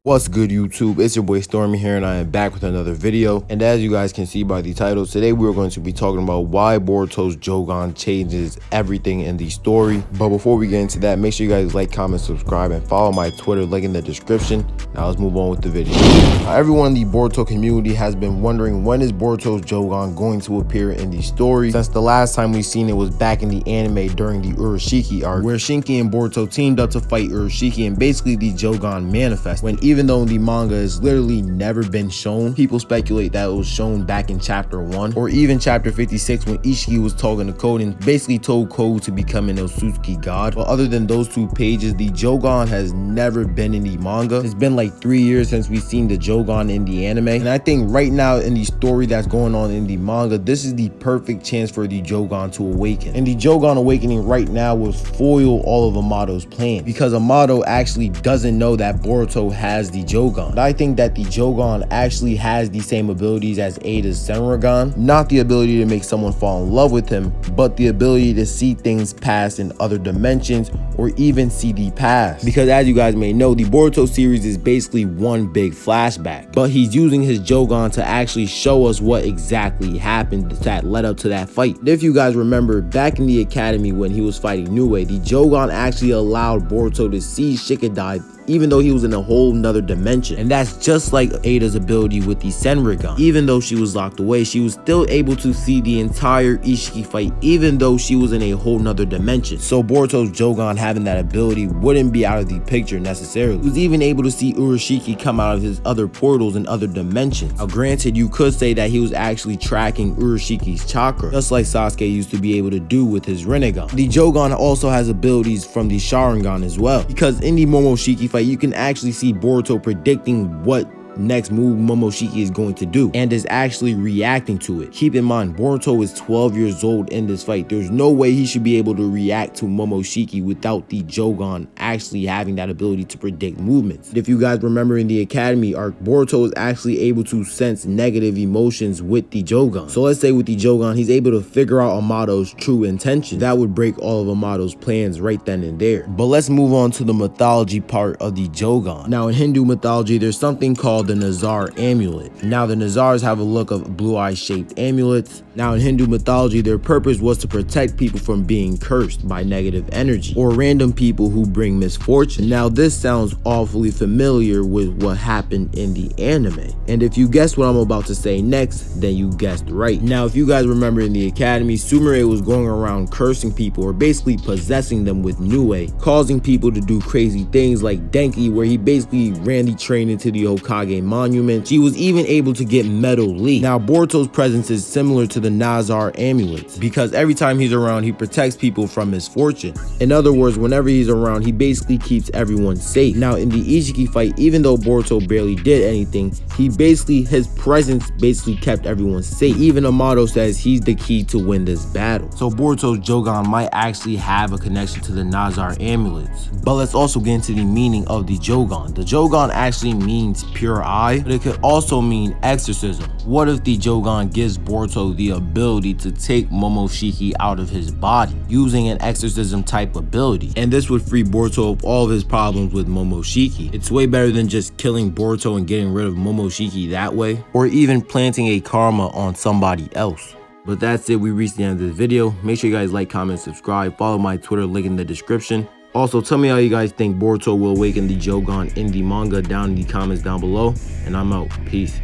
What's good, YouTube? It's your boy Stormy here, and I am back with another video. And as you guys can see by the title, today we're going to be talking about why Boruto's Jougan changes everything in the story. But before we get into that, make sure you guys like, comment, subscribe, and follow my Twitter link in the description. Now let's move on with the video. Everyone in the Boruto community has been wondering, when is Boruto's Jougan going to appear in the story, since the last time we've seen it was back in the anime during the Urashiki arc, where Shinki and Boruto teamed up to fight Urashiki, and basically the Jougan manifest. When even though in the manga it's literally never been shown, people speculate that it was shown back in chapter 1 or even chapter 56 when Ishiki was talking to Code and basically told Code to become an Otsutsuki god. But other than those 2 pages, the Jougan has never been in the manga. It's been like 3 years since we've seen the Jougan in the anime, and I think right now in the story that's going on in the manga, this is the perfect chance for the Jougan to awaken. And the Jougan awakening right now will foil all of Amado's plan, because Amado actually doesn't know that Boruto has the Jougan. But I think that the Jougan actually has the same abilities as Ada's Senrigan. Not the ability to make someone fall in love with him, but the ability to see things past in other dimensions or even see the past. Because as you guys may know, the Boruto series is basically one big flashback, but he's using his Jougan to actually show us what exactly happened that led up to that fight. If you guys remember, back in the academy when he was fighting Nue, the Jougan actually allowed Boruto to see Shikadai even though he was in a whole nother dimension. And that's just like Ada's ability with the Senrigan. Even though she was locked away, she was still able to see the entire Ishiki fight, even though she was in a whole nother dimension. So Boruto's Jougan having that ability wouldn't be out of the picture necessarily. He was even able to see Urashiki come out of his other portals in other dimensions. Now granted, you could say that he was actually tracking Urashiki's chakra, just like Sasuke used to be able to do with his Rinnegan. The Jougan also has abilities from the Sharingan as well, because in the Momoshiki fight, you can actually see Boruto predicting what next move Momoshiki is going to do and is actually reacting to it. Keep in mind, Boruto is 12 years old in this fight. There's no way he should be able to react to Momoshiki without the Jougan actually having that ability to predict movements. If you guys remember in the academy arc, Boruto is actually able to sense negative emotions with the Jougan. So let's say with the Jougan, he's able to figure out Amado's true intention. That would break all of Amado's plans right then and there. But let's move on to the mythology part of the Jougan. Now in Hindu mythology, there's something called the Nazar amulet. Now the Nazars have a look of blue-eye shaped amulets. Now in Hindu mythology, their purpose was to protect people from being cursed by negative energy or random people who bring misfortune. Now this sounds awfully familiar with what happened in the anime. And if you guessed what I'm about to say next, then you guessed right. Now if you guys remember in the academy, Sumire was going around cursing people or basically possessing them with Nue, causing people to do crazy things like Denki, where he basically ran the train into the Hokage monument. She was even able to get Metal Lee. Now Boruto's presence is similar to the Nazar amulets, because every time he's around, he protects people from misfortune. In other words, whenever he's around, he basically keeps everyone safe. Now in the Ishiki fight, even though Boruto barely did anything, his presence basically kept everyone safe. Even Amado says he's the key to win this battle. So Boruto's Jougan might actually have a connection to the Nazar amulets. But let's also get into the meaning of the Jougan. The Jougan actually means pure eye, but it could also mean exorcism. What if the Jougan gives Boruto the ability to take Momoshiki out of his body using an exorcism type ability? And this would free Boruto of all of his problems with Momoshiki. It's way better than just killing Boruto and getting rid of Momoshiki that way, or even planting a karma on somebody else. But that's it, we reached the end of this video. Make sure you guys like, comment, subscribe, follow my Twitter link in the description. Also, tell me how you guys think Boruto will awaken the Jougan in the manga down in the comments down below. And I'm out. Peace.